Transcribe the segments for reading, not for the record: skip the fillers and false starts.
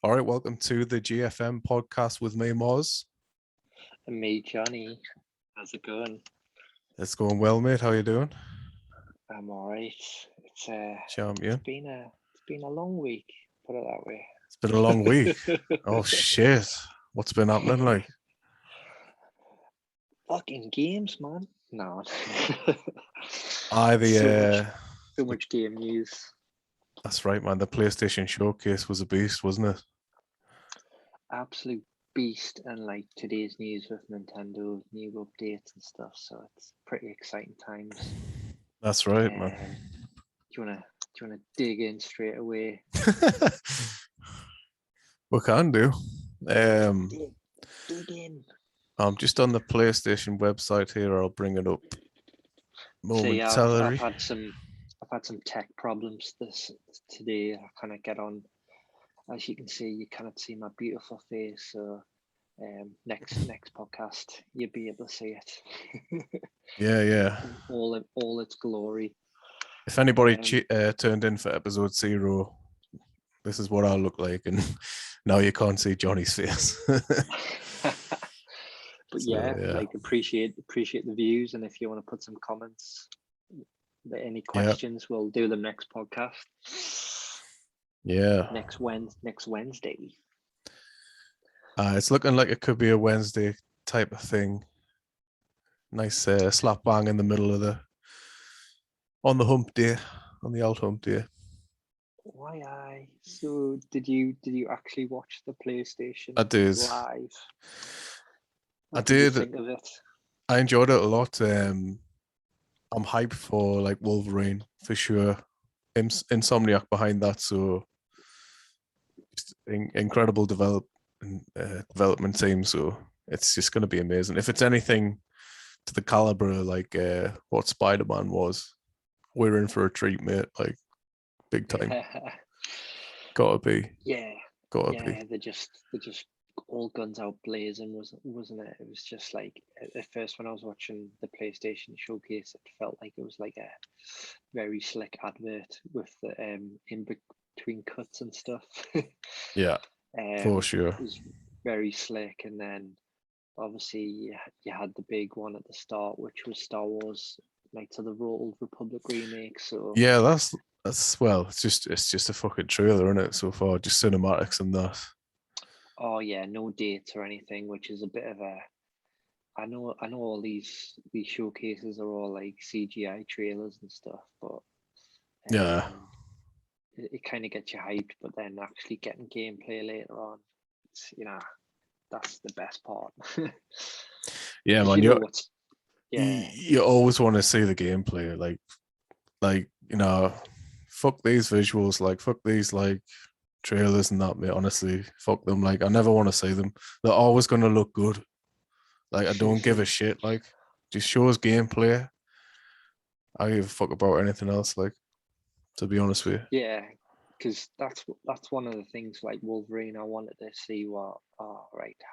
All right, welcome to the GFM Podcast with me, Moz. And me, Johnny. How's it going? It's going well, mate. How you doing? I'm alright. It's Champion. been a long week, put it that way. It's been a long week. Oh, shit. What's been happening like? Fucking games, man. No. The So much game news. That's right, man. The PlayStation Showcase was a beast, wasn't it? Absolute beast, and like today's news with Nintendo new updates and stuff. So it's pretty exciting times. That's right, man. Do you wanna dig in straight away? We can do. Dig in. I'm just on the PlayStation website here. I'll bring it up momentarily. momentarily. I've had some tech problems today. I kind of get on, as you can see, you cannot see my beautiful face. So next podcast, you'll be able to see it. Yeah. all its glory. If anybody turned in for episode 0, this is what I'll look like, and now you can't see Johnny's face. But yeah, like appreciate the views, and if you want to put some comments, any questions, we'll do them next podcast. Yeah. Next Wednesday. It's looking like it could be a Wednesday type of thing. Nice slap bang in the middle of on the hump day, on the old hump day. So did you actually watch the PlayStation? I did. Live. What did you think of it? I enjoyed it a lot. I'm hyped for like Wolverine for sure. Insomniac behind that, so just incredible development team. So it's just going to be amazing. If it's anything to the caliber like what Spider-Man was, we're in for a treat, mate. Like big time. Gotta be. Yeah. Gotta be. They're just all guns out blazing, wasn't it? It was just like at first when I was watching the PlayStation Showcase, it felt like it was like a very slick advert with the in between cuts and stuff. Yeah, for sure. It was very slick, and then obviously you had the big one at the start, which was Star Wars Knights of the Old Republic remake. So yeah, that's well, it's just a fucking trailer, isn't it? So far, just cinematics and that. Oh yeah, no dates or anything, which is a bit of a. I know all these showcases are all like CGI trailers and stuff, but yeah, it kind of gets you hyped. But then actually getting gameplay later on, it's, that's the best part. yeah, man. You always want to see the gameplay, like fuck these visuals, like fuck these like trailers and that, mate. Honestly, fuck them. Like I never want to see them. They're always gonna look good. Like I don't give a shit. Like just show us gameplay. I don't give a fuck about anything else. Like, to be honest with you. Yeah, because that's one of the things. Like Wolverine, I wanted to see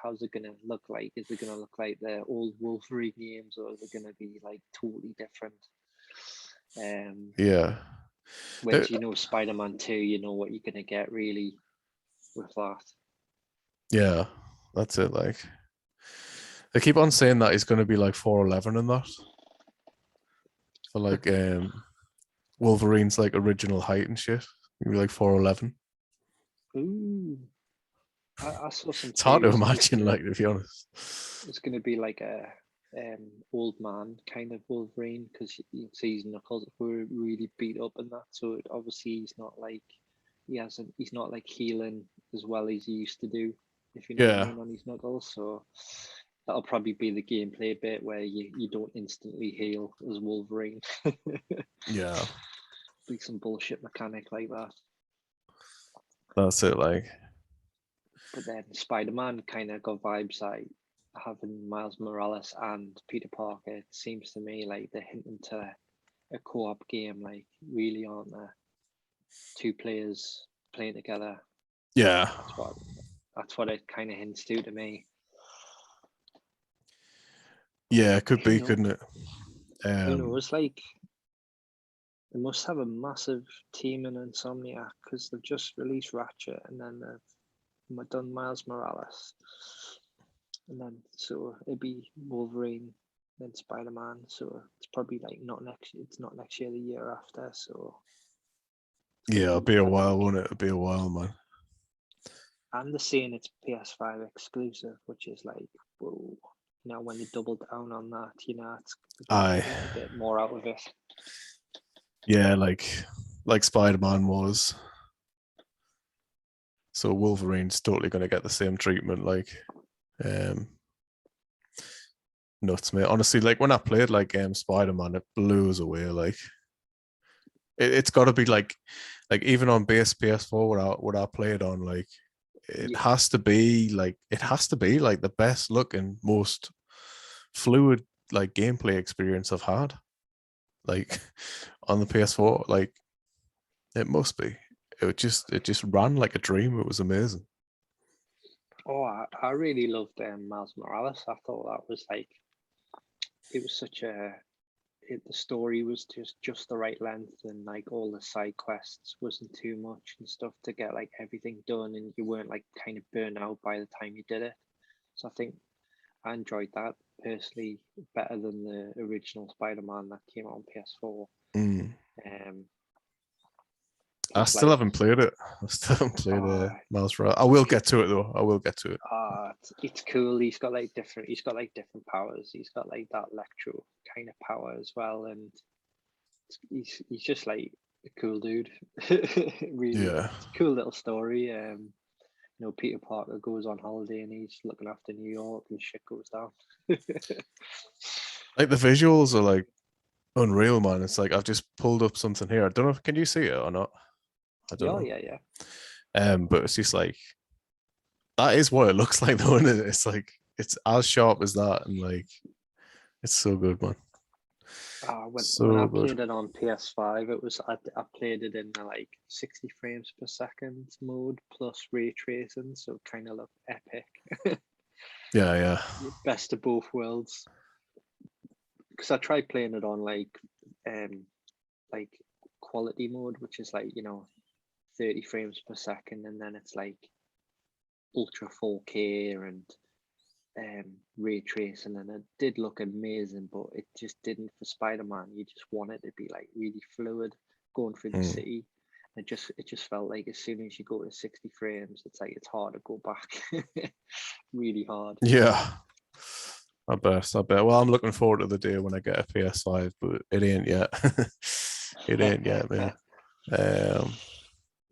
how's it gonna look like? Is it gonna look like the old Wolverine games, or is it gonna be like totally different? Yeah. When Spider-Man 2, you know what you're gonna get really with that. Yeah, that's it. Like they keep on saying that he's gonna be like 4'11" in that. For like Wolverine's like original height and shit. He'd be like 4'11". Ooh. I saw some. It's hard to imagine, like, to be honest. It's gonna be like a old man kind of Wolverine, because you see his knuckles were really beat up and that, so obviously he's not like he's not like healing as well as he used to do, if you know what I mean, on his knuckles. So that'll probably be the gameplay bit where you don't instantly heal as Wolverine. Yeah, be some bullshit mechanic like that. That's it, like. But then Spider-Man kind of got vibes like having Miles Morales and Peter Parker. It seems to me like they're hinting to a co-op game, like really, aren't there? 2 players playing together. Yeah. That's what it kind of hints to me. Yeah, it could be, couldn't it? Who knows? Like, they must have a massive team in Insomniac, because they've just released Ratchet, and then they've done Miles Morales, and then so it'd be Wolverine, then Spider-Man. So it's probably like not next. It's not next year, the year after. So Yeah, it'll be a I while, think, won't it? It'll be a while, man. and they're saying it's PS5 exclusive, which is like, whoa. You know, when they double down on that, you know, it's Aye. a little bit more out of it. Yeah, like Spider-Man was. So Wolverine's totally going to get the same treatment. Like, nuts, mate. Honestly, like when I played like Spider-Man, it blew us away. Like, it's got to be like even on base PS4, what I played on, like it has to be like the best looking, most fluid like gameplay experience I've had. Like on the PS4, like it must be. It just ran like a dream. It was amazing. Oh, I really loved Miles Morales. I thought that was like, it was such a, the story was just the right length, and like all the side quests wasn't too much and stuff to get like everything done, and you weren't like kind of burnt out by the time you did it. So I think I enjoyed that personally better than the original Spider-Man that came out on PS4. I still haven't played it. I still haven't played Miles Morales. I will get to it though. I will get to it. It's cool. He's got like different powers. He's got like that electro kind of power as well, and he's just like a cool dude. Really, Yeah. it's a cool little story. You know, Peter Parker goes on holiday and he's looking after New York, and shit goes down. Like the visuals are like unreal, man. It's like I've just pulled up something here. I don't know. Can you see it or not? I don't know. Yeah. But it's just like that is what it looks like, though, isn't it? It's like it's as sharp as that, and like it's so good, man. When I played it on PS5, it was I played it in like 60 frames per second mode plus ray tracing, so it kind of looked epic. Yeah. Best of both worlds. Because I tried playing it on like quality mode, which is like, you know, 30 frames per second, and then it's like ultra 4K and ray tracing, and it did look amazing, but it just didn't for Spider-Man. You just want it to be like really fluid going through the city. It just felt like as soon as you go to 60 frames, it's like it's hard to go back. Really hard. Yeah. I bet. Well, I'm looking forward to the day when I get a PS5, but it ain't yet. It ain't yet, man.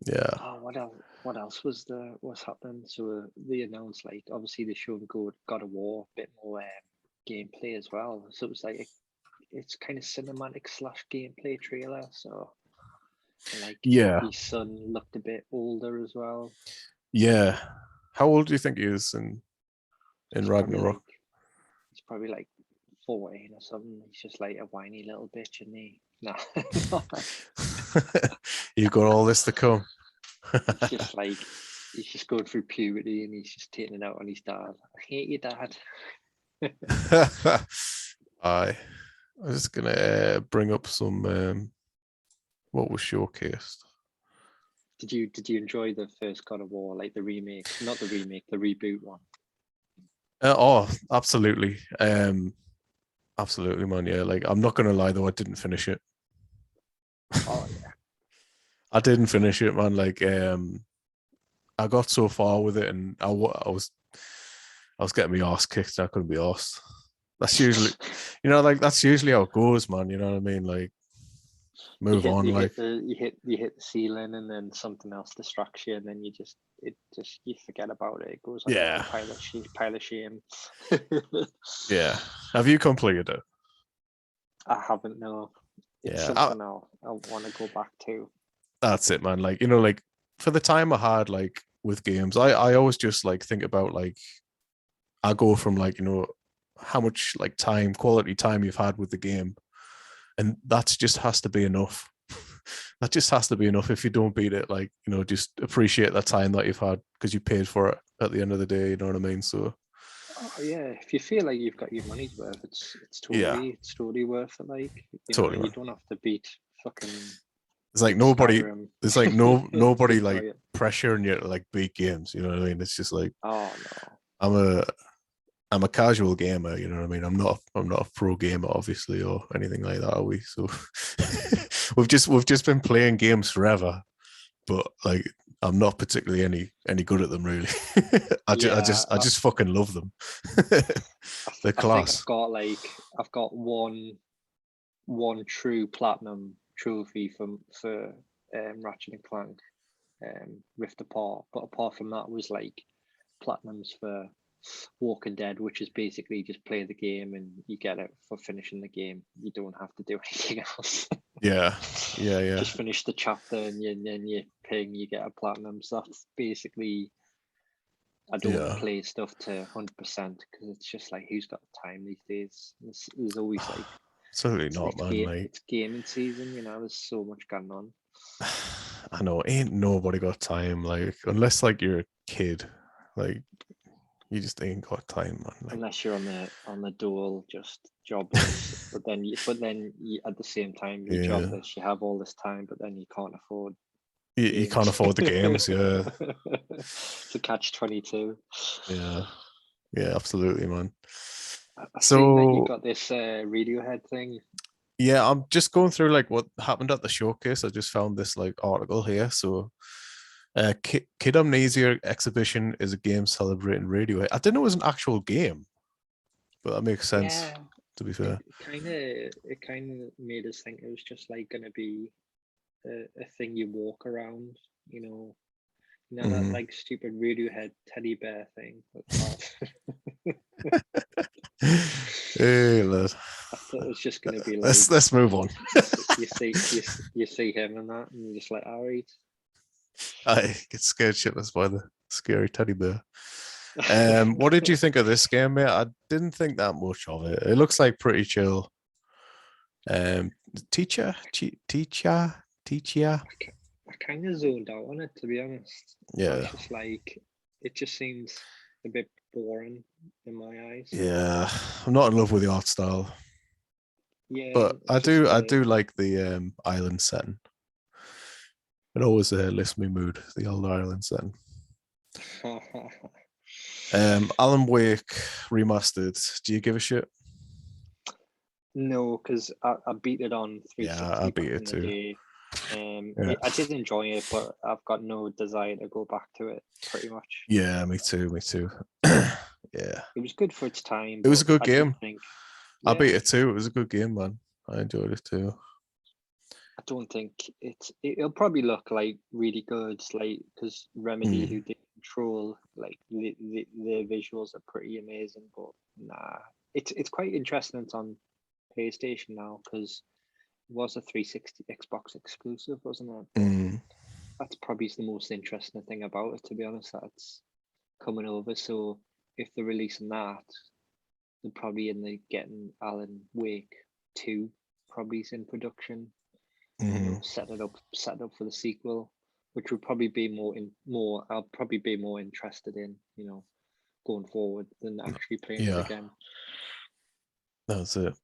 Yeah. Oh, what else was what's happening? So they announced, like, obviously they showed God of War, a bit more gameplay as well. So it was like it's kind of cinematic / gameplay trailer. So like, his son looked a bit older as well. Yeah. How old do you think he is in Ragnarok? He's probably like 14 or something. He's just like a whiny little bitch, and he nah. You've got all this to come. He's just like, he's just going through puberty, and he's just taking it out on his dad. I hate your dad. I was just gonna bring up some what was showcased. Did you enjoy the first God of War, like the remake? Not the remake, the reboot one. Absolutely. Absolutely, man. Yeah, like I'm not gonna lie though, I didn't finish it. Oh yeah. I didn't finish it, man. Like I got so far with it, and I was getting my ass kicked. And I couldn't be arsed. That's usually, that's usually how it goes, man. You know what I mean? Like, move on. You like hit the ceiling, and then something else distracts you, and then you forget about it. It goes on like a pile of shame. Yeah. Have you completed it? I haven't. No. It's something I want to go back to. That's it, man. Like, like for the time I had, like with games, I always just like think about like I go from like how much like quality time you've had with the game, and that just has to be enough. That just has to be enough. If you don't beat it, like just appreciate that time that you've had because you paid for it at the end of the day. You know what I mean? So yeah, if you feel like you've got your money's worth, it's totally worth it. Like you don't have to beat fucking. It's like nobody. Skyrim. There's like nobody like pressuring you to like beat games. You know what I mean? It's just like Oh no. I'm a casual gamer. You know what I mean? I'm not a pro gamer, obviously, or anything like that. Are we? So we've just been playing games forever, but like I'm not particularly any good at them really. I Yeah, just fucking love them. They're I think class. I've got one true platinum trophy for Ratchet and Clank, Rift Apart. But apart from that, was like platinums for Walking Dead, which is basically just play the game and you get it for finishing the game. You don't have to do anything else. Yeah. Just finish the chapter and then you ping, you get a platinum. So that's basically. I don't want to play stuff to 100% because it's just like, who's got the time these days? There's always like, absolutely not, man. Like, it's gaming season, you know. There's so much going on. I know, ain't nobody got time. Like, unless like you're a kid, like you just ain't got time, man. Like, Unless you're on the dole, just jobless. but then you, at the same time, you're jobless. You have all this time, but then you can't afford. You can't afford the games, yeah. It's a catch-22. Yeah, absolutely, man. I've seen that you got this Radiohead thing. Yeah, I'm just going through like what happened at the showcase. I just found this like article here. So, Kid Amnesia exhibition is a game celebrating Radiohead. I didn't know it was an actual game, but that makes sense. Yeah, to be fair, it kind of made us think it was just like going to be a thing you walk around, you know, that like stupid Radiohead teddy bear thing. Hey, lad. I thought it was just going to be like. Let's move on. you see him and that, and you're just like, all right. I get scared shitless by the scary teddy bear. What did you think of this game, mate? I didn't think that much of it. It looks like pretty chill. Teacher. I kind of zoned out on it, to be honest. Yeah. It's just like, it just seems a bit boring in my eyes. Yeah, I'm not in love with the art style. Yeah, but I do like the island setting. It always lifts me mood, the old island setting. Alan Wake remastered. Do you give a shit? No, because I beat it on 360. Yeah, I beat it too. I did enjoy it, but I've got no desire to go back to it, pretty much. Yeah, me too. Yeah. It was good for its time. It was a good game. I beat it too. It was a good game, man. I enjoyed it too. I don't think it'll probably look like really good, like, because Remedy, who did Control, like the visuals are pretty amazing. But nah, it's quite interesting. It's on PlayStation now because it was a 360 Xbox exclusive, wasn't it? That's probably the most interesting thing about it, to be honest. That's coming over. So if they're releasing that, they're probably getting Alan Wake 2 probably in production. Set it up for the sequel, which would probably be I'll probably be more interested in, going forward than actually playing it again. That's it.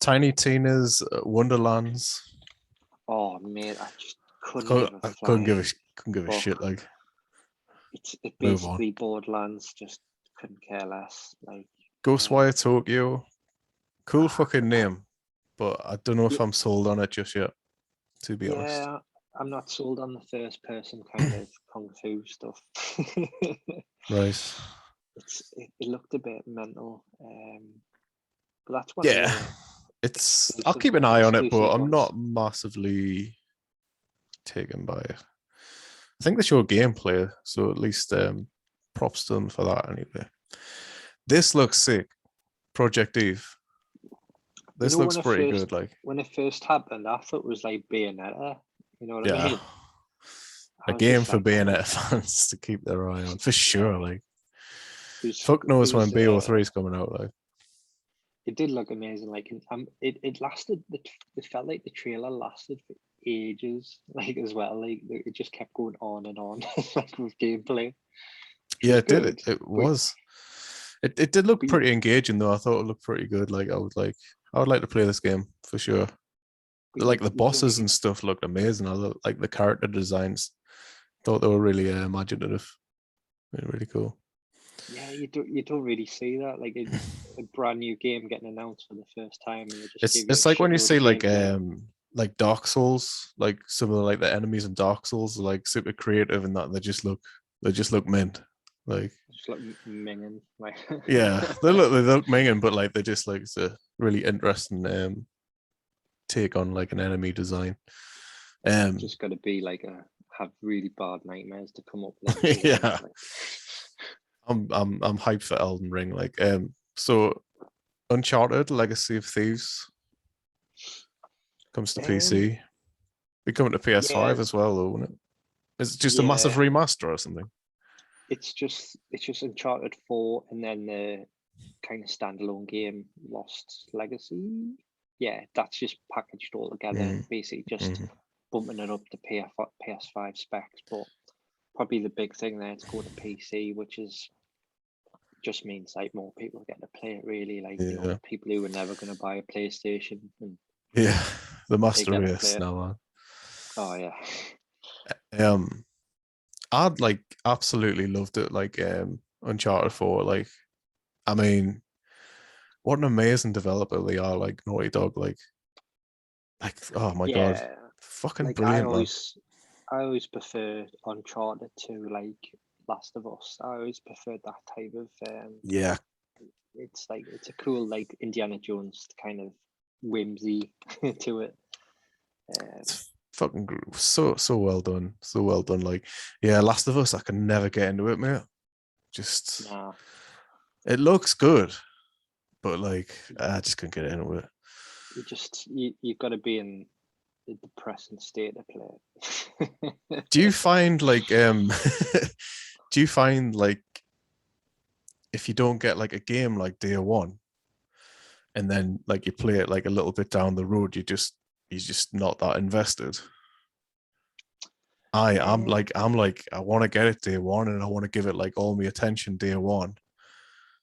Tiny Tina's Wonderlands. Oh mate, I just couldn't give a shit. Like, it's basically Borderlands. Just couldn't care less. Like, Ghostwire Tokyo, cool fucking name, but I don't know if I'm sold on it just yet, to be honest. Yeah, I'm not sold on the first person kind of kung fu stuff. Right. It looked a bit mental, but that's one. Yeah, I'll keep an eye on it, but I'm not massively taken by it. I think they show gameplay, so at least props to them for that anyway. This looks sick. Project Eve. This looks pretty good. Like, when it first happened, I thought it was like Bayonetta. You know what I mean? A game for Bayonetta fans to keep their eye on, for sure. Like, fuck knows when BO3 is coming out. Like, it did look amazing. Like, it lasted. It felt like the trailer lasted for ages. Like, as well. Like, it just kept going on and on, like, with gameplay. Yeah, it did. It was. It did look pretty engaging though. I thought it looked pretty good. Like, I would like to play this game for sure. Like, the bosses and stuff looked amazing. I like the character designs Thought they were really imaginative. Really cool. Yeah, you don't really see that, like a brand new game getting announced for the first time, and they just give you It's a like when you shitload see of gameplay. like Dark Souls, like some of like the enemies in Dark Souls are like super creative and that they just look mint. Like Just like minging, like yeah, they look minging, but like they're just like it's a really interesting take on like an enemy design. just got to be like have really bad nightmares to come up with them designs. Yeah, Like, I'm hyped for Elden Ring. Like so Uncharted Legacy of Thieves comes to um, PC. Be coming to yeah, PS5 as well, though, won't it? Is it just a massive yeah. remaster or something? It's just Uncharted 4, and then the kind of standalone game Lost Legacy. Yeah, that's just packaged all together, basically just Mm-hmm. bumping it up to PS5 specs. But probably the big thing there to go to PC, which is just means like more people get to play it. Really, like Yeah, people who were never going to buy a PlayStation, and yeah, the they master get to play race it. now, Oh yeah, man. I'd like absolutely loved it. Like Uncharted 4. Like, I mean, what an amazing developer they are. Like Naughty Dog. Like oh my god, yeah. fucking Like I brilliant, man. always, I always prefer Uncharted to like Last of Us. I always preferred that type of. Yeah, It's like it's a cool like Indiana Jones kind of whimsy to it. it's fucking so well done, so well done. Like, yeah, Last of Us, I can never get into it, mate. Just Nah, it looks good, but like I just couldn't get into it. you've got to be in the depressing state to play it. Do you find like do you find like if you don't get like a game like day one and then like you play it like a little bit down the road, you're just not that invested? um, I'm like I want to get it day one and I want to give it like all my attention day one.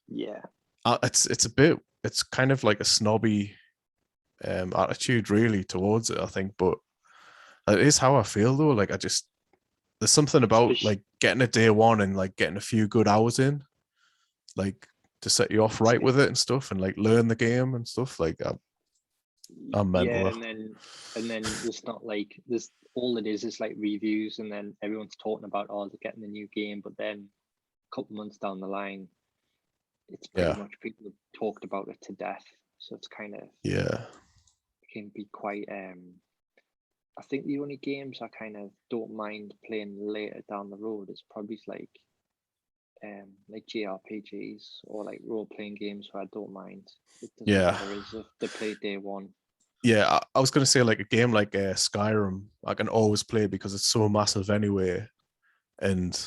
yeah, It's kind of like a snobby attitude really towards it, I think, but it is how I feel though. Like there's something about especially like getting a day one and like getting a few good hours in, like to set you off it's right with it and stuff, and like learn the game and stuff. Like I'm yeah, mental. and then there's not like there's all it is like reviews, and then everyone's talking about they're getting the new game, but then a couple months down the line, it's pretty Yeah, much people have talked about it to death. So it's kind of yeah, can be quite. I think the only games I kind of don't mind playing later down the road is probably like JRPGs or like role playing games where I don't mind. It doesn't yeah, matter as if they play day one. yeah. I was gonna say like a game like Skyrim, I can always play because it's so massive anyway, and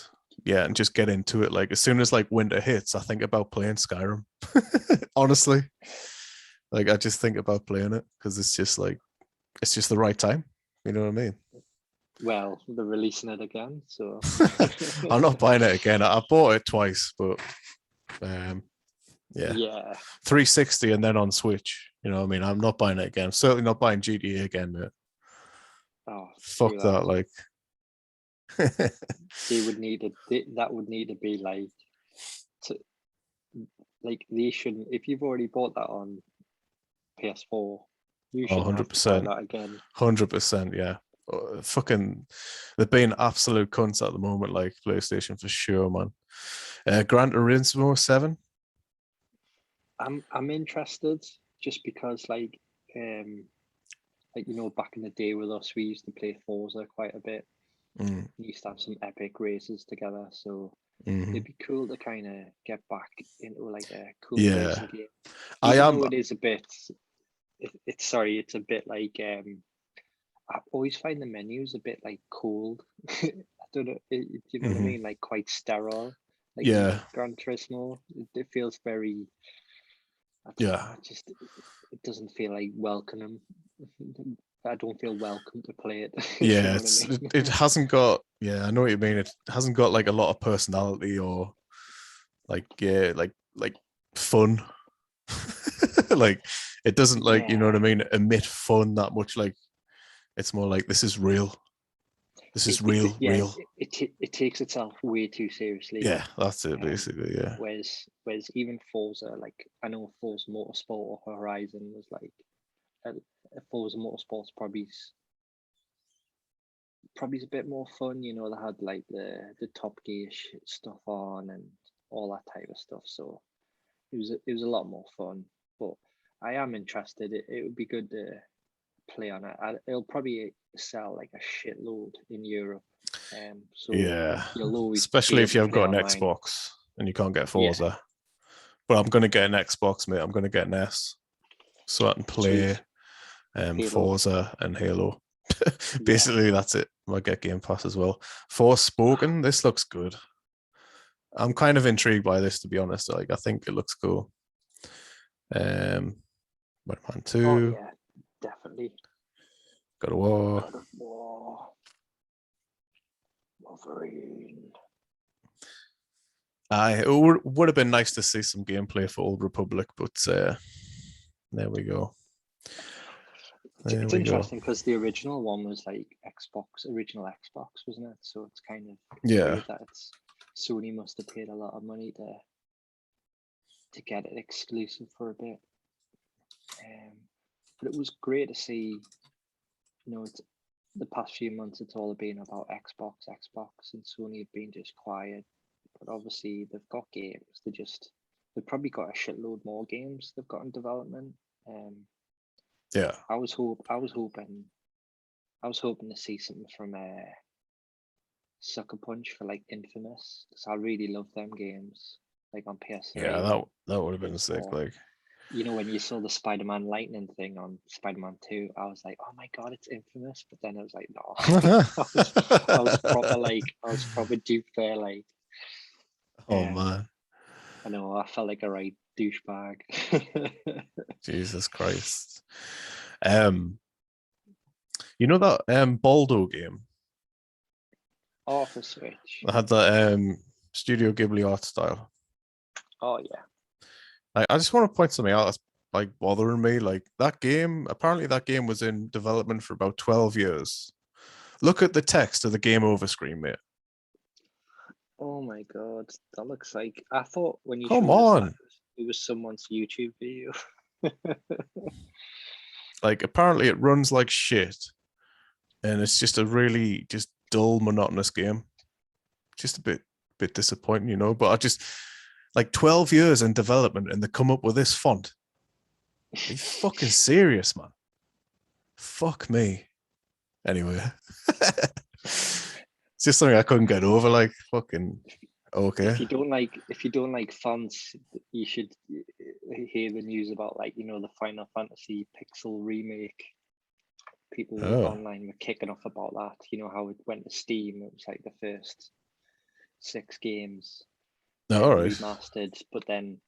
yeah, and just get into it. Like as soon as like winter hits, I think about playing Skyrim. Honestly, like I just think about playing it because it's just the right time. You know what I mean? Well, they're releasing it again, so I'm not buying it again. I bought it twice, but um, yeah, yeah. 360 and then on Switch. You know what I mean? I'm not buying it again. I'm certainly not buying GTA again, mate. Oh, Fuck screw that. that. Like, That would need to be like to, like they shouldn't. If you've already bought that on PS4, you oh, shouldn't have to buy 100%. that again. 100%. Yeah. Fucking, they're being absolute cunts at the moment, like PlayStation for sure, man. Gran Turismo 7. I'm interested just because back in the day with us we used to play Forza quite a bit. Mm, We used to have some epic races together, so hmm it'd be cool to kind of get back into like a cool Yeah. racing game, I even am. though it is a bit. It's a bit like I always find the menus a bit like cold. I don't know. Do you know what I hmm mean? Like quite sterile. Like Yeah. Gran Turismo, it feels very. I don't know. Yeah. It doesn't feel like welcoming. I don't feel welcome to play it. If you Yeah. know what I mean? It hasn't got, yeah, I know what you mean. It hasn't got like a lot of personality or like, yeah, like fun. Like it doesn't like, you know Yeah, what I mean, emit fun that much. Like it's more like this is real. This is real. It takes itself way too seriously. Yeah, that's it basically. Yeah. Whereas even Forza, like I know Forza Motorsport or Horizon was like Forza Motorsport's probably a bit more fun. You know, they had like the Top Gear stuff on and all that type of stuff. So it was a lot more fun. But I am interested. It would be good to play on it. It'll probably sell like a shitload in Europe. So yeah, you'll always especially if you haven't got an online. Xbox and you can't get Forza. But I'm gonna get an Xbox, mate. I'm gonna get an S so I can play Forza and Halo. Basically, that's it. I'll get Game Pass as well. Forspoken, this looks good. I'm kind of intrigued by this, to be honest. Like, I think it looks cool. Spider-Man 2. Oh yeah, definitely. God of War. God of War. Wolverine. It would have been nice to see some gameplay for Old Republic, but there we go. It's interesting because the original one was like original Xbox, wasn't it? So it's kind of weird that Sony must have paid a lot of money to get it exclusive for a bit. But it was great to see. You know, it's the past few months. It's all been about Xbox, and Sony have been just quiet. But obviously, they've got games. They've probably got a shitload more games they've got in development. Yeah, I was hoping to see something from Sucker Punch for like Infamous, because I really love them games, like on PS3. Yeah, that would have been sick. Like, you know, when you saw the Spider-Man lightning thing on Spider-Man 2, I was like, oh my god, it's Infamous. But then I was like, no, I was proper duped there. Like, oh man, I know, I felt like a right douchebag. Jesus Christ. You know that Baldo game? Oh, for Switch. I had that Studio Ghibli art style. Oh yeah. I just want to point something out that's like bothering me. Like apparently that game was in development for about 12 years. Look at the text of the game over screen, mate. Oh my god, that looks like, I thought when you Come on. It was someone's YouTube video. Like, apparently it runs like shit, and it's just a really just dull, monotonous game. Just a bit disappointing, you know. But I just like 12 years in development, and they come up with this font. Are you fucking serious, man? Fuck me. Anyway, it's just something I couldn't get over. Like, fucking okay. If you don't like fonts, you should hear the news about, like, you know, the Final Fantasy Pixel remake. People online were kicking off about that. You know how it went to Steam. It was like the first 6 games remastered, but then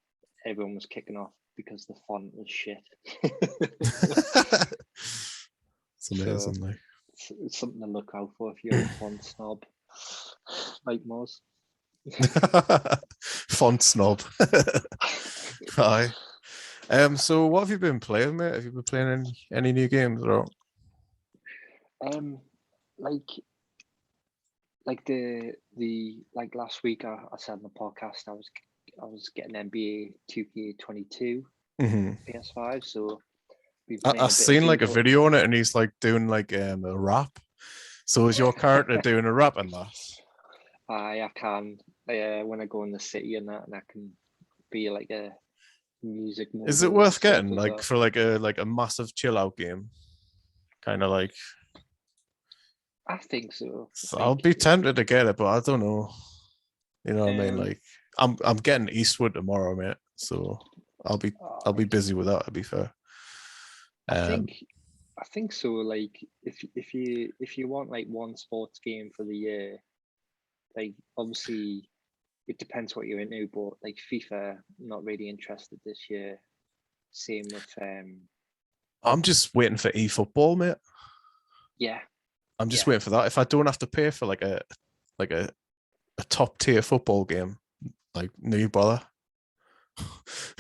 everyone was kicking off because the font was shit. It's amazing. So, like, it's something to look out for if you're a font snob, like Moz. Font snob. Hi. So what have you been playing, mate? Have you been playing any new games or? Like the like last week I said in the podcast I was getting NBA 2K22 PS5, so I've seen like a video on it, and he's like doing like a rap. So is your character doing a rap in that? I can when I go in the city and that, and I can be like a music. Is it worth getting like for like a massive chill out game? Kind of like. I think so. I'll be tempted to get it, but I don't know. You know what I mean? Like, I'm getting Eastwood tomorrow, mate. So I'll be busy with that. To be fair. I think so. Like, if you want like one sports game for the year, like obviously it depends what you're into, but like FIFA, not really interested this year. Same with I'm just waiting for eFootball, mate. Yeah. I'm just waiting for that. If I don't have to pay for like a top tier football game, like no bother.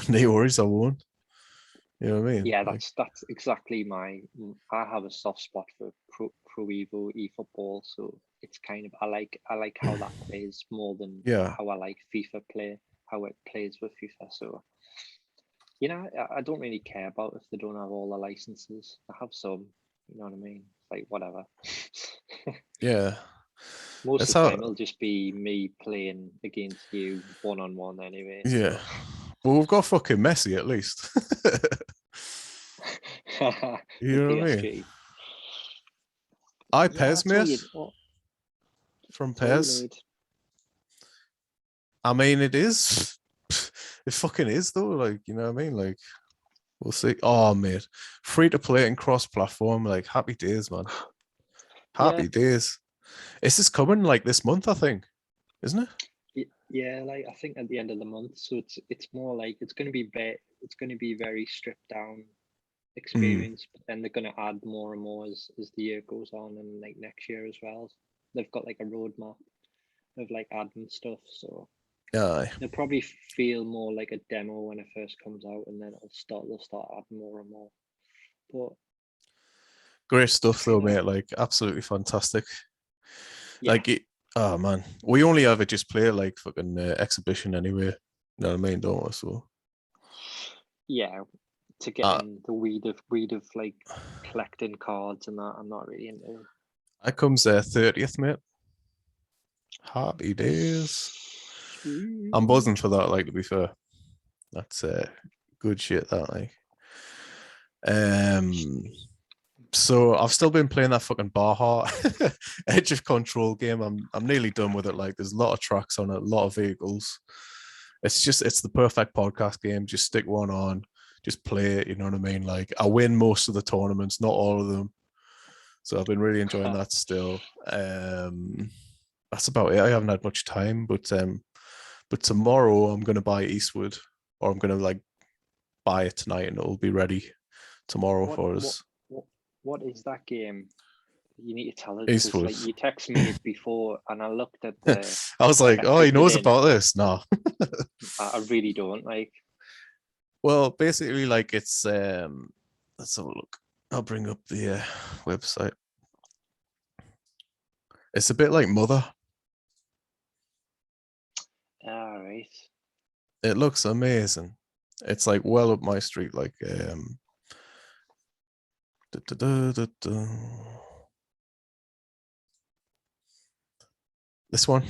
No worries, I won't. You know what I mean? Yeah, that's exactly I have a soft spot for Pro Evo, eFootball. So it's kind of I like how that plays more than Yeah. how I like FIFA play, how it plays with FIFA. So I don't really care about if they don't have all the licenses. I have some, you know what I mean? It's like whatever. Yeah. Most It's of the how. time it'll just be me playing against you 1-on-1 anyway. Yeah. So. Well, we've got fucking Messi at least. You know what I mean? Pez, That's all mate. From that's all you Pez. need. I mean, it is. It fucking is though. Like, you know what I mean? Like, we'll see. Oh, mate, free to play and cross-platform. Like, happy days, man. Happy days. Is this coming like this month? I think, isn't it? Yeah, like I think at the end of the month. So it's more like it's going to be very stripped down experience, but then they're going to add more and more as the year goes on, and like next year as well. They've got like a roadmap of like adding stuff. So. Aye. It'll probably feel more like a demo when it first comes out, and then they'll start adding more and more. But Great stuff though, mate. Like, absolutely fantastic. yeah. Like, oh man, we only ever just play like fucking exhibition anyway. You know what I mean, don't we? So Yeah, to get in the weed of like collecting cards and that, I'm not really into. That comes 30th, mate. Happy days. Sweet. I'm buzzing for that, like, to be fair. That's good shit, that, like. So I've still been playing that fucking Baja Edge of Control game. I'm nearly done with it. Like, there's a lot of tracks on it, a lot of vehicles. It's the perfect podcast game. Just stick one on, just play it, you know what I mean? Like, I win most of the tournaments, not all of them. So I've been really enjoying that still. That's about it. I haven't had much time, but tomorrow I'm gonna buy Eastwood, or I'm gonna like buy it tonight, and it'll be ready tomorrow for us. What is that game? You need to tell us. Eastwood. Like, you texted me before, and I looked at the. I was like, oh, he knows about this. No, I really don't. Like, well, basically, like, it's let's have a look. I'll bring up the website. It's a bit like Mother. all right. It looks amazing. It's like well up my street. Like this one.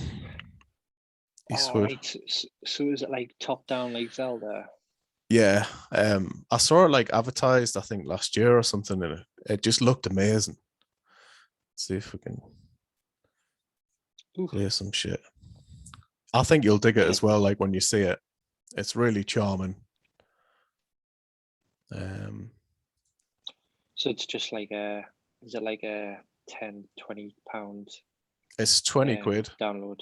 Eastwood. Right. So is it like top down like Zelda? Yeah. I saw it like advertised, I think last year or something, and it just looked amazing. Let's see if we can play some shit. I think you'll dig it as well, like when you see it. It's really charming. So it's just like is it like a 10, 20 pounds? It's 20 quid. Download.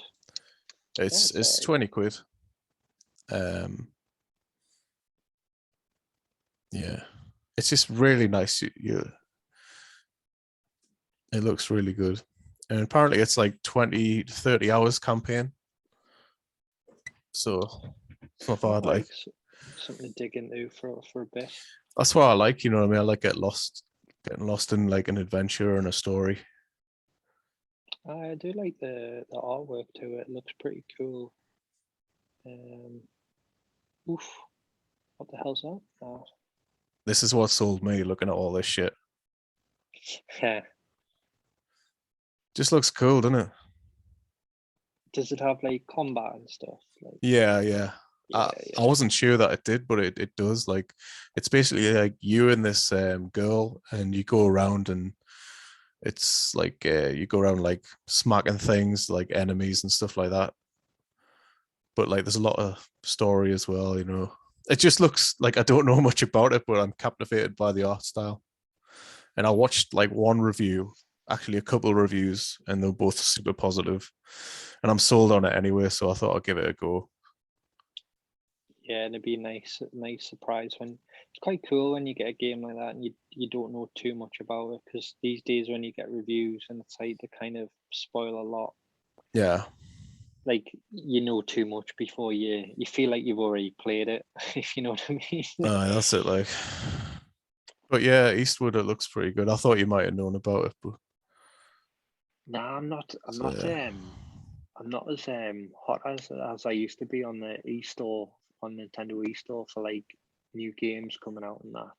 It's 20 quid. Yeah. It's just really nice. It looks really good. And apparently it's like 20 to 30 hours campaign. So it's not bad. Like, something to dig into for a bit. That's what I like, you know what I mean? I like getting lost in like an adventure and a story. I do like the artwork to it. It looks pretty cool. Oof. What the hell's that? Oh. This is what sold me, looking at all this shit. Yeah. Just looks cool, doesn't it? Does it have like combat and stuff? Like, yeah. I wasn't sure that it did, but it does. Like, it's basically like you and this girl, and you go around, and it's like you go around like smacking things like enemies and stuff like that. But like, there's a lot of story as well, you know. It just looks like, I don't know much about it, but I'm captivated by the art style. And I watched like one review, actually a couple of reviews, and they're both super positive. And I'm sold on it anyway, so I thought I'd give it a go. Yeah, and it'd be a nice surprise when it's quite cool when you get a game like that and you don't know too much about it, because these days when you get reviews and it's like they kind of spoil a lot. Yeah. Like, you know too much before you feel like you've already played it, if you know what I mean. That's it, like. But yeah, Eastwood, it looks pretty good. I thought you might have known about it, but Nah, I'm not. So yeah. I'm not as hot as I used to be on the e-store on Nintendo e-store for like new games coming out and that.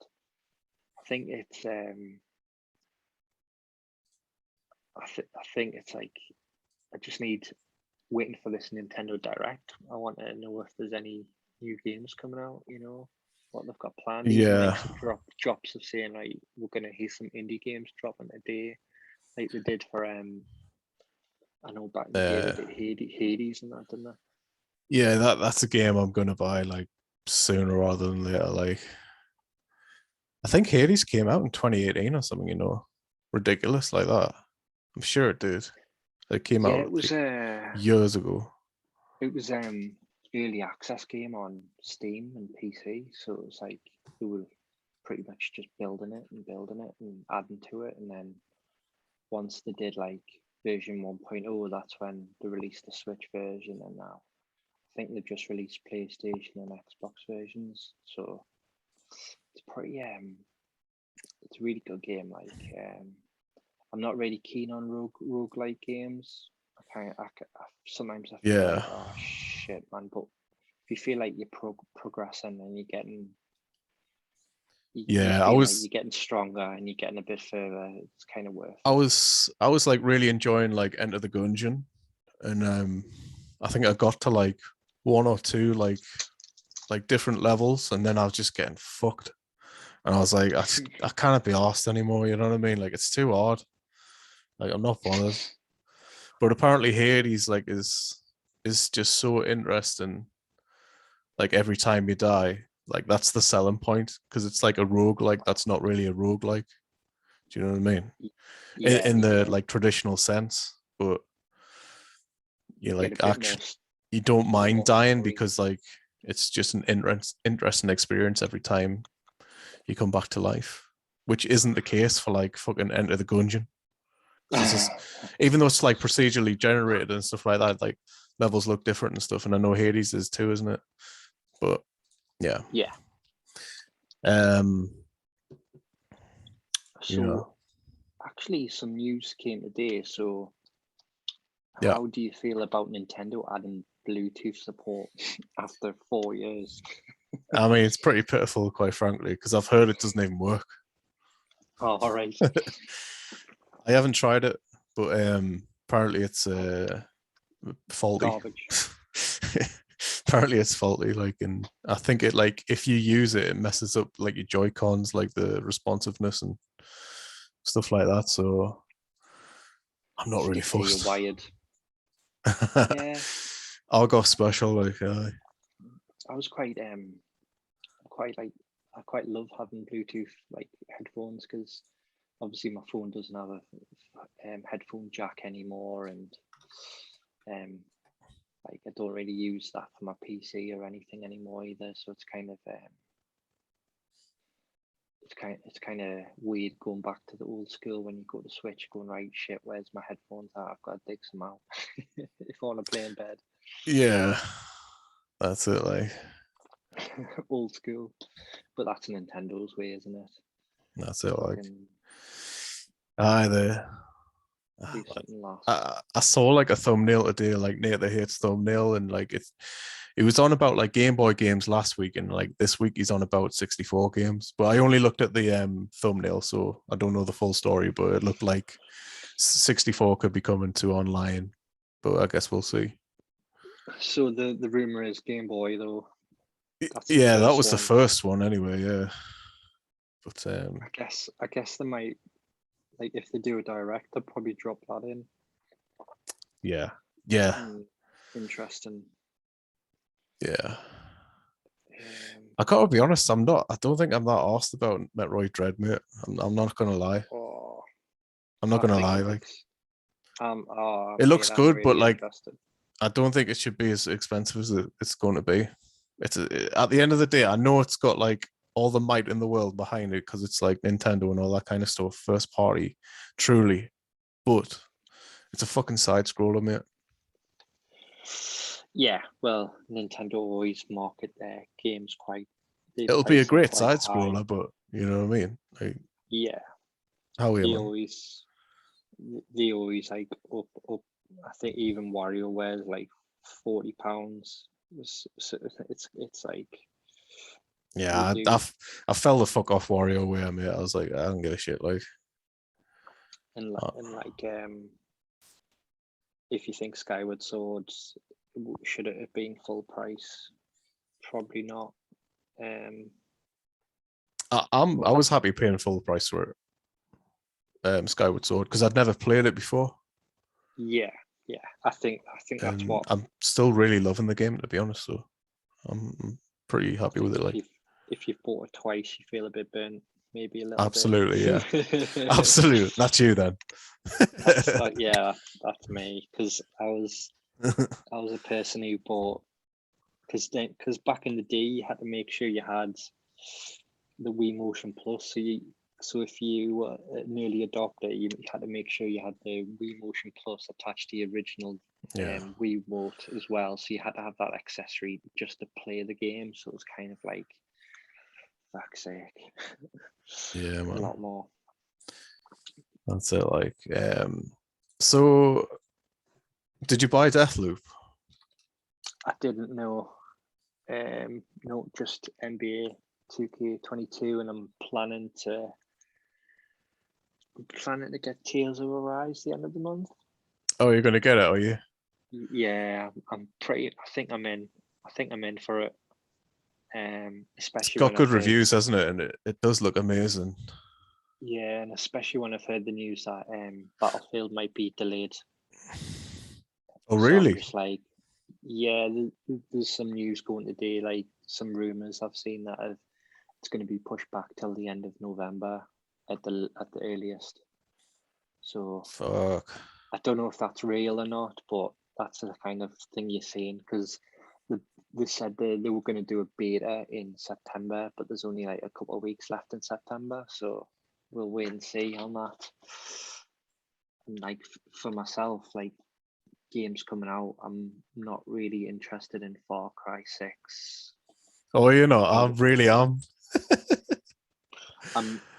I think it's I think it's like I just need waiting for this Nintendo Direct. I want to know if there's any new games coming out. What they've got planned. Even like Yeah. some drops of saying like we're gonna hear some indie games dropping today, like they did for I know back in the day they Uh, did Hades and that, didn't they? yeah, that's a game I'm gonna buy like sooner rather than later. Like I think Hades came out in 2018 or something, ridiculous like that. I'm sure it did. It came Yeah, out like uh years ago. it was early access game on Steam and PC, so it was like they were pretty much just building it and adding to it, and then once they did like version 1.0, that's when they released the Switch version, and now I think they've just released PlayStation and Xbox versions. So it's pretty it's a really good game. Like I'm not really keen on roguelike games. Sometimes I feel like, Yeah. oh shit, man. But if you feel like you're progressing and you're getting, you Yeah, feel like you're getting stronger and you're getting a bit further, it's kind of worth I it. was like really enjoying like Enter the Gungeon, and I think I got to like one or two like different levels, and then I was just getting fucked, and I was like, I can't be asked anymore. You know what I mean? Like it's too hard. Like I'm not bothered. But apparently Hades like is just so interesting. Like every time you die, like that's the selling point because it's like a rogue. Like that's not really a rogue. Like, do you know what I mean? Yeah, In you the get like traditional sense, but you you get a like bit more actually you don't bit mind more dying story. because like it's just an interesting experience every time you come back to life, which isn't the case for like fucking Enter the Gungeon. Because it's just, even though it's like procedurally generated and stuff like that, like levels look different and stuff. And I know Hades is too, isn't it? But yeah, Yeah. um, you know, So actually, some news came today. So yeah. how do you feel about Nintendo adding Bluetooth support after 4 years? I mean, it's pretty pitiful, quite frankly, because I've heard it doesn't even work. Oh, all right. I haven't tried it, but apparently it's faulty. Garbage. Apparently it's faulty. Like, and I think it like if you use it, it messes up like your Joy Cons, like the responsiveness and stuff like that. So I'm not really Stick to your fussed. wired. Yeah, I'll go special. Like, I was quite like I quite love having Bluetooth like headphones because obviously my phone doesn't have a headphone jack anymore, and um like I don't really use that for my PC or anything anymore either. So it's kind of weird going back to the old school when you go to Switch, going right shit. Where's my headphones at? I've got to dig some out if I want to play in bed. yeah, that's it. Like, Old school, but that's Nintendo's way, isn't it? that's it. Like, Fucking either. do something last. I saw like a thumbnail today, like Nate the Hates thumbnail, and like it was on about like Game Boy games last week, and like this week he's on about 64 games. But I only looked at the thumbnail, so I don't know the full story. But it looked like 64 could be coming to online, but I guess we'll see. So the rumor is Game Boy though. That's the Yeah, that first was the one. first one anyway. Yeah, but I guess they might, like, if they do a direct, they'll probably drop that in. yeah, yeah, Interesting. yeah. Um, I gotta be honest, I'm not. I don't think I'm that asked about Metroid Dread, mate. I'm not gonna lie. oh, I'm not I gonna think lie. it Like, looks. Oh, it looks mate, I'm good, but really like, interested. I don't think it should be as expensive as it's going to be. At the end of the day, I know it's got like all the might in the world behind it because it's like Nintendo and all that kind of stuff, first party, truly. But it's a fucking side scroller, mate. Yeah, well, Nintendo always market their games they It'll be a price them great quite side high. scroller, but you know what I mean? Like, Yeah, how are you, they man? always they always like up. I think even WarioWare is like £40. It's like Yeah, they do, I fell the fuck off WarioWare, mate. I was like, I don't give a shit. Like, and like if you think Skyward Swords should it have been full price? Probably not. I was happy paying full price for it, Skyward Sword, because I'd never played it before. Yeah. I think that's what I'm still really loving the game, to be honest. So I'm pretty happy with it. Like, if you've bought it twice, you feel a bit burnt, maybe a little absolutely, bit. Yeah, absolutely. That's you then. That's me. Because I was a person who bought because back in the day you had to make sure you had the Wii Motion Plus. So if you were an early adopter, you had to make sure you had the Wii Motion Plus attached to the original Wii Remote as well. So you had to have that accessory just to play the game. So it was kind of like, fuck's sake. Yeah, man. A lot more. That's it. Like, so did you buy Deathloop? I didn't know. No, just NBA 2K22, and I'm planning to get Tales of Arise the end of the month. Oh, you're gonna get it, are you? Yeah, I'm pretty. I think I'm in for it. Especially It's got when good I've heard, reviews, hasn't it? And it does look amazing. yeah, and especially when I've heard the news that Battlefield might be delayed. Oh, So really? I'm just like, yeah, there's some news going today, like some rumors I've seen that it's going to be pushed back till the end of November at the earliest. So Fuck. I don't know if that's real or not, but that's the kind of thing you're seeing because they said they were going to do a beta in September, but there's only like a couple of weeks left in September, so we'll wait and see on that. And like for myself, like games coming out, I'm not really interested in Far Cry 6. Oh, you know, I really am.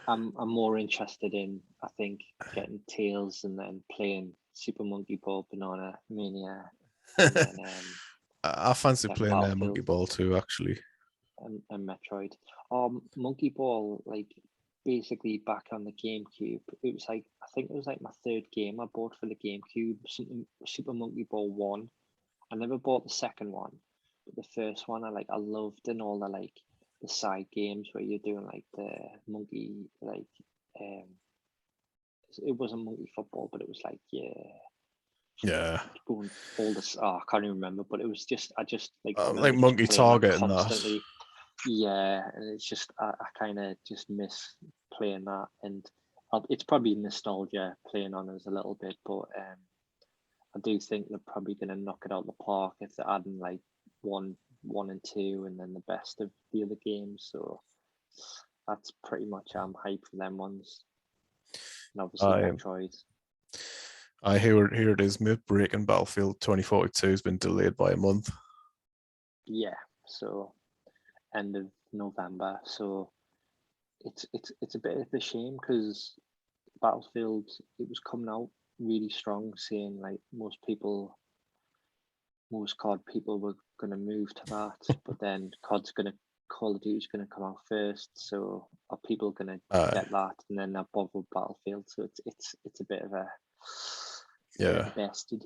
I'm more interested in, I think, getting Tails and then playing Super Monkey Ball Banana Mania, and then I fancy playing Monkey Ball too, actually. And Metroid. Monkey Ball, like basically back on the GameCube. It was like I think it was like my third game I bought for the GameCube. Something Super Monkey Ball 1. I never bought the second one, but the first one I loved, and all the like the side games where you're doing like the monkey it wasn't monkey football, but it was like going all this. I can't even remember, but it was just I just like Monkey Target and that. Yeah, and it's just I kind of just miss playing that, and it's probably nostalgia playing on us a little bit, but I do think they're probably going to knock it out the park if they're adding like one and two, and then the best of the other games. So that's pretty much I'm hyped for them ones, and obviously Metroid. Here it is. Mid Breaking Battlefield 2042 has been delayed by a month. Yeah, so end of November. So it's a bit of a shame because Battlefield, it was coming out really strong, saying like most COD people were going to move to that, but then Call of Duty's going to come out first, so are people going to get that and then they're bothered Battlefield? So it's a bit of a bested.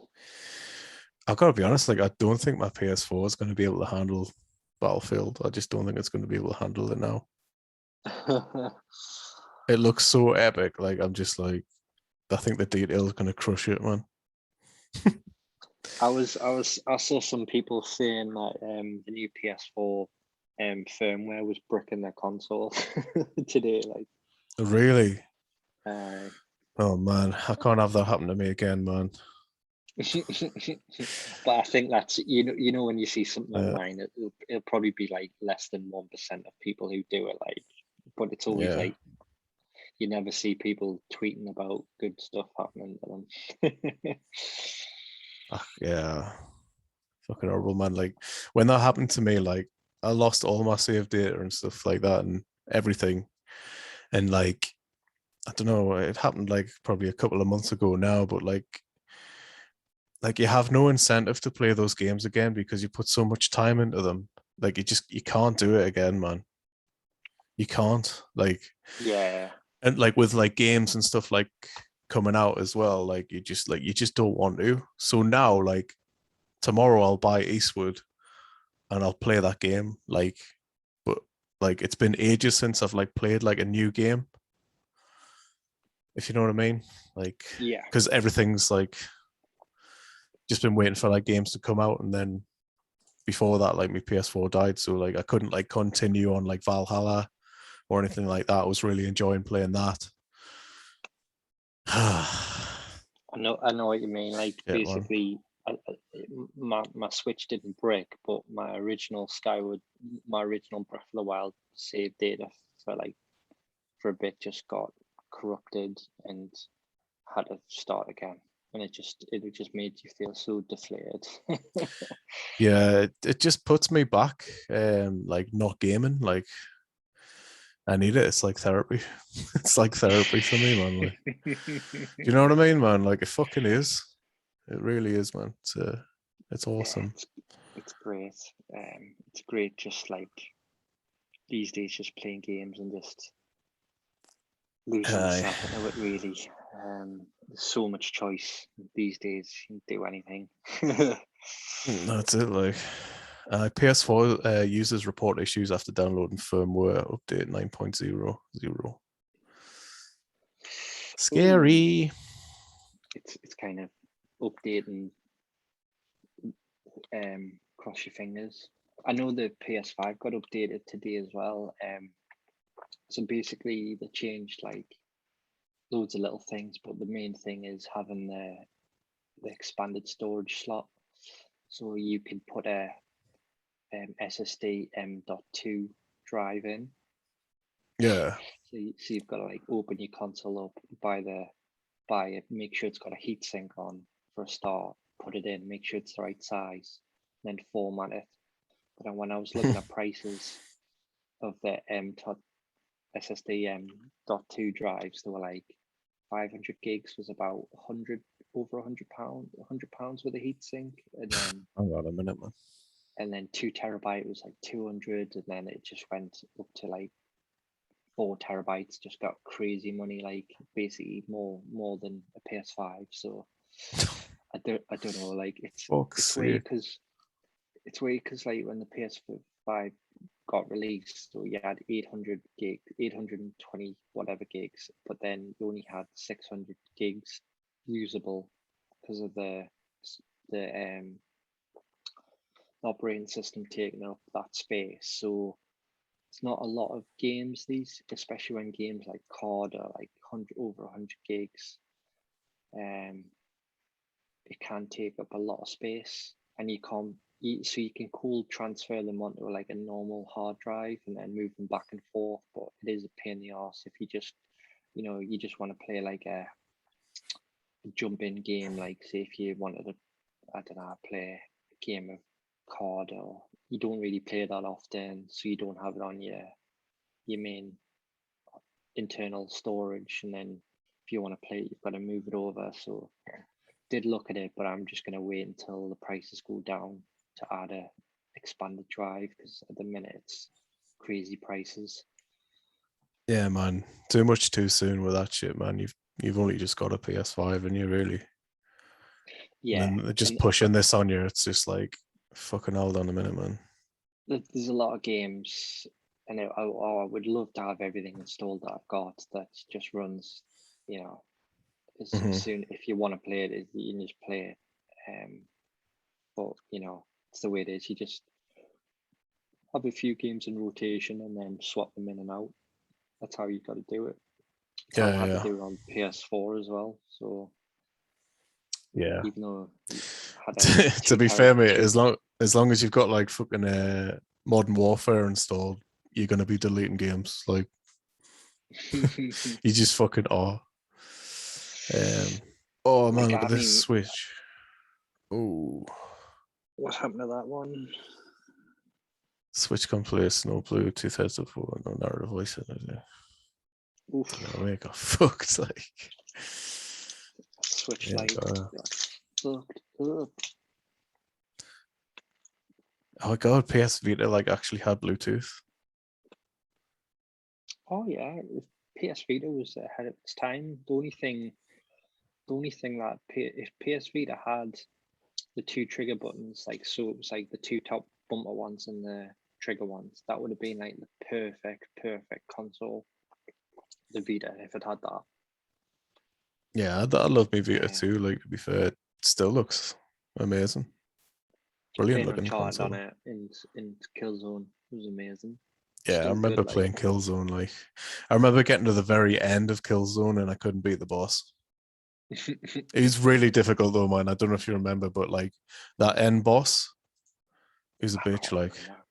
I've got to be honest, like I don't think my PS4 is going to be able to handle Battlefield. I just don't think it's going to be able to handle it now. It looks so epic. Like I'm just like, I think the detail is going to crush it, man. I saw some people saying that the new PS4 firmware was bricking their console today. Like, really? Oh man, I can't have that happen to me again, man. But I think that's you know when you see something online, it'll probably be like less than 1% of people who do it. Like, but it's always like you never see people tweeting about good stuff happening to them. Yeah, fucking horrible, man. Like when that happened to me, like I lost all my save data and stuff like that and everything, and like I don't know, it happened like probably a couple of months ago now, but like you have no incentive to play those games again because you put so much time into them. Like you can't do it again, man. You can't. Like, Yeah. and like with like games and stuff like coming out as well, like you just don't want to. So now, like tomorrow I'll buy Eastwood and I'll play that game. Like, but like it's been ages since I've like played like a new game, if you know what I mean. Like, Yeah. because everything's like just been waiting for like games to come out, and then before that, like my PS4 died, so like I couldn't like continue on like Valhalla or anything like that. I was really enjoying playing that. I know what you mean. Like Yeah, man. basically, my Switch didn't break, but my original Breath of the Wild save data for a bit just got corrupted and had to start again, and it just made you feel so deflated. Yeah, it just puts me back, like not gaming. Like I need it. It's like therapy. It's like therapy for me, man. Like, do you know what I mean, man? Like it fucking is. It really is, man. It's Yeah, awesome. it's great. It's great just like these days just playing games and just losing Aye. yourself into it really. There's so much choice these days. You can do anything. That's it. Like, PS4 users report issues after downloading firmware update 9.00. Ooh, Scary. it's kind of updating. Cross your fingers. I know the PS5 got updated today as well. So basically they changed like loads of little things, but the main thing is having the expanded storage slot. So you can put a SSD M.2 drive in. Yeah. So you've got to like open your console up, buy it, make sure it's got a heatsink on for a start, put it in, make sure it's the right size, then format it. But then when I was looking at prices of the SSD M.2 drives, they were like 500 gigs was about 100 over £100 with a heatsink, and Hang on a minute, man. then 2 terabyte was like 200, and then it just went up to like 4 terabytes. Just got crazy money, like basically more than a PS5. So I don't know, like Fuck's it's weird sake. because like when the PS5 got released, so you had 800 gigs, 820 whatever gigs, but then you only had 600 gigs usable because of the operating system taking up that space. So it's not a lot of games these, especially when games like COD are like 100 over 100 gigs. It can take up a lot of space, and so you can cool transfer them onto like a normal hard drive and then move them back and forth, but it is a pain in the arse if you just want to play like a jump in game, like say if you wanted to, I don't know, play a game of COD, or you don't really play that often, so you don't have it on your main internal storage, and then if you want to play it, you've got to move it over. So did look at it, but I'm just going to wait until the prices go down to add a expanded drive, because at the minute it's crazy prices. Yeah, man. Too much too soon with that shit, man. You've only just got a PS5 and you really, Yeah, and then just and pushing this on you, it's just like fucking hold on a minute, man. there's a lot of games, and I would love to have everything installed that I've got that just runs, you know, as soon if you want to play it, you can just play it. But it's the way it is. You just have a few games in rotation and then swap them in and out. That's how you got to do it. That's how I had to do it on PS4 as well. So Yeah. even though I had To be fair, mate, as long as you've got like fucking Modern Warfare installed, you're gonna be deleting games. Like you just fucking are. Oh man, look at this Switch. Oh, what happened to that one? Switch can play Snow Blue 2004. No narrative voice in it. Oof. You know, we got fucked. Like, Switch yeah, Lite got fucked up. oh my god, PS Vita like actually had Bluetooth. Oh yeah, PS Vita was ahead of its time. The only thing that if PS Vita had the two trigger buttons, like so it was like the two top bumper ones and the trigger ones, that would have been like the perfect console. The Vita, if it had that. Yeah, I love me Vita Yeah. too. Like, to be fair, it still looks amazing. Brilliant Playing looking Uncharted on console. it in Killzone was amazing. Yeah, I Still good, remember like. playing Killzone. Like, I remember getting to the very end of Killzone and I couldn't beat the boss. It was really difficult though, man. I don't know if you remember, but like that end boss, he was a I bitch. can't Like, remember.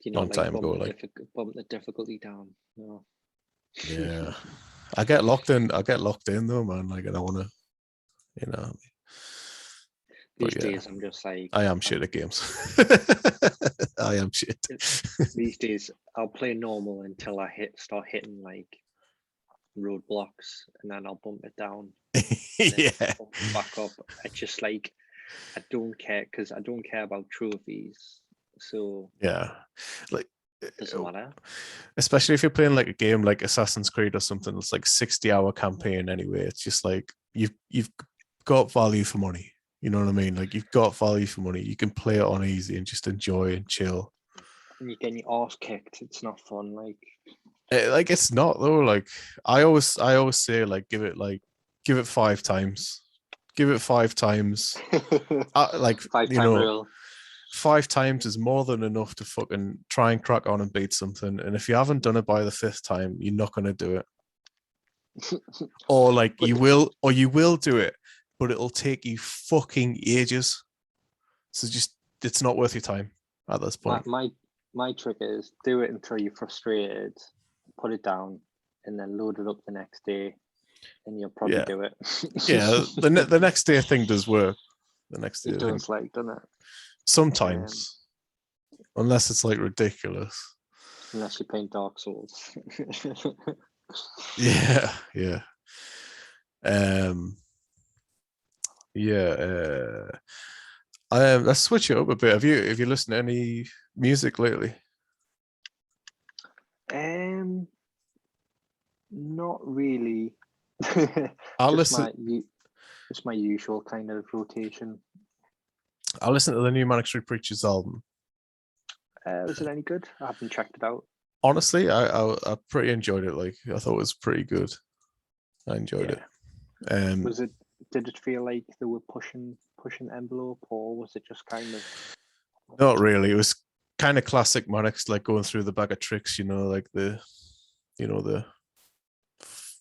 Do you not long like time ago. Like, bump the difficulty down? No. yeah, I get locked in. I get locked in though, man. Like, and I want to, you know. But These yeah, days, I'm just like, I am shit at games. I am shit. these days, I'll play normal until I start hitting like roadblocks, and then I'll bump it down, and then Yeah, bump it back up. I just like, I don't care because I don't care about trophies, so yeah. Like, it doesn't matter. especially if you're playing like a game like Assassin's Creed or something, it's like 60-hour campaign anyway. It's just like you've got value for money. You know what I mean? Like, you've got value for money. You can play it on easy and just enjoy and chill. And you're getting your arse kicked. It's not fun. Like, Like, it's not though. Like, I always say, like, give it 5 times. Give it 5 times. Like, 5 time rule. 5 times is more than enough to fucking try and crack on and beat something. And if you haven't done it by the 5th time, you're not going to do it. Or like But you will do it, but it'll take you fucking ages. So just, it's not worth your time at this my, point. my my trick is do it until you're frustrated, put it down, and then load it up the next day, and you'll probably Yeah, do it. yeah. The next day thing does work. The next day It thing does, like, doesn't it? sometimes, unless it's like ridiculous. Unless you're playing Dark Souls. Yeah, yeah. Um, yeah. Let's switch it up a bit. Have you listened to any music lately? um, Not really. I'll just listen. my just my usual kind of rotation. I'll listen to the new Manic Street Preachers album. Was it any good? I haven't checked it out. Honestly, I pretty enjoyed it. Like, I thought it was pretty good. I enjoyed Yeah. it. Was it? Did it feel like they were pushing the envelope, or was it just kind of? Not really. It was kind of classic Manics, like going through the bag of tricks. Like the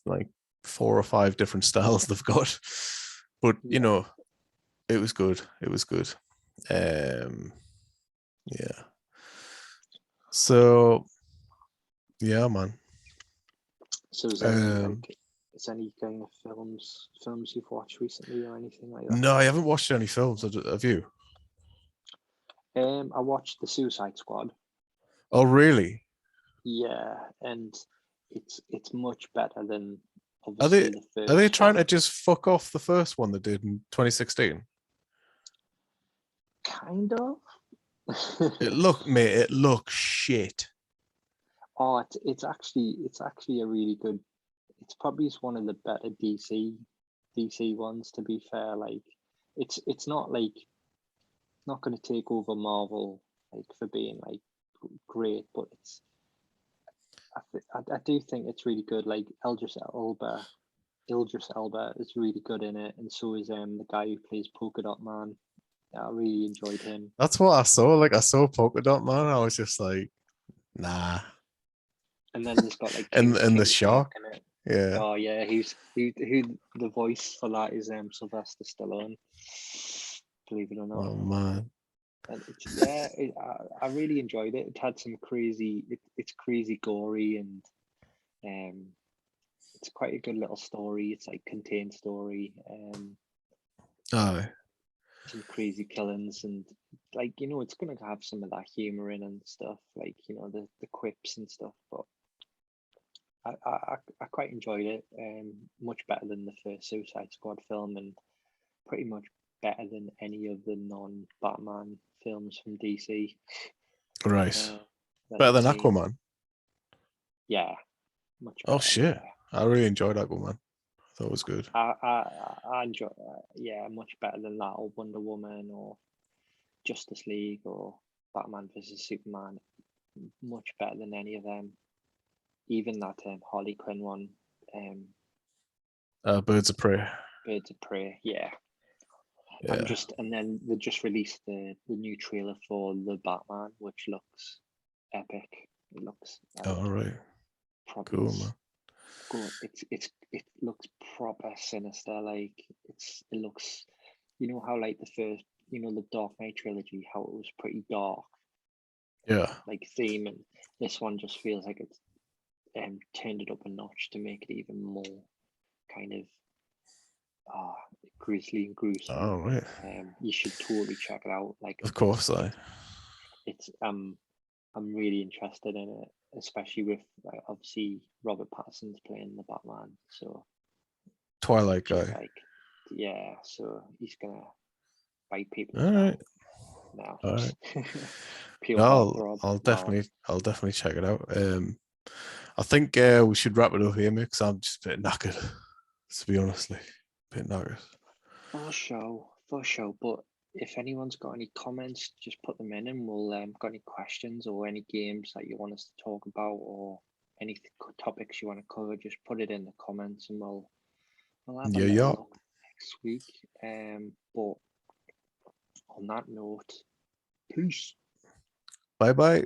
like 4 or 5 different styles they've got. But Yeah. it was good. It was good. Yeah. So yeah, man. So is any kind of films you've watched recently or anything like that? No, I haven't watched any films. Have you? I watched The Suicide Squad. Oh, really? Yeah, and it's much better than Are they obviously the are they first trying one. to just fuck off the first one they did in 2016? Kind of. It looks shit. Oh, it's actually a really good. It's probably one of the better DC ones. To be fair, like it's not going to take over Marvel like for being like great, but I do think it's really good. Like Idris Elba is really good in it, and so is the guy who plays Polka Dot Man. I really enjoyed him. That's what I saw. Like, I saw Polka Dot Man. I was just like, nah. And then there's got like And the King Shark shark. in it. Yeah. Oh yeah, who the voice for that is Sylvester Stallone. Believe it or not. Oh man. And I really enjoyed it. It had some crazy. It's crazy gory, and it's quite a good little story. It's like contained story. Oh. Some crazy killings, and like it's gonna have some of that humor in and stuff, like the quips and stuff. But I quite enjoyed it. Much better than the first Suicide Squad film, and pretty much better than any of the non-Batman films from DC Right. that Better I've than seen. Aquaman. Yeah, much Oh better. shit! I really enjoyed Aquaman. I thought it was good. I enjoy. Yeah, much better than that, or Wonder Woman, or Justice League, or Batman versus Superman. Much better than any of them. Even that Harley Quinn one, Birds of Prey. Birds of Prey. Yeah. Yeah. And then they just released the new trailer for the Batman, which looks epic. It looks like All right. proper. Cool, man. Good. It looks proper sinister. Like it looks. You know how like the first, the Dark Knight trilogy, how it was pretty dark, Yeah. like theme, and this one just feels like it's turned it up a notch to make it even more kind of grisly and gruesome. All right. You should totally check it out. Like, Of course, it's I'm really interested in it, especially with like obviously Robert Pattinson's playing the Batman, so Twilight just guy. like so he's gonna bite people's All right. now. All right. Pure No, heartthrob. I'll No. definitely check it out. I think we should wrap it up here, mate, 'cause I'm just a bit knackered, to be honestly. A bit knackered. For sure. But if anyone's got any comments, just put them in, and we'll got any questions or any games that you want us to talk about, or any topics you want to cover, just put it in the comments, and we'll have a Yeah, little yeah. look next week. But on that note, peace. Bye bye.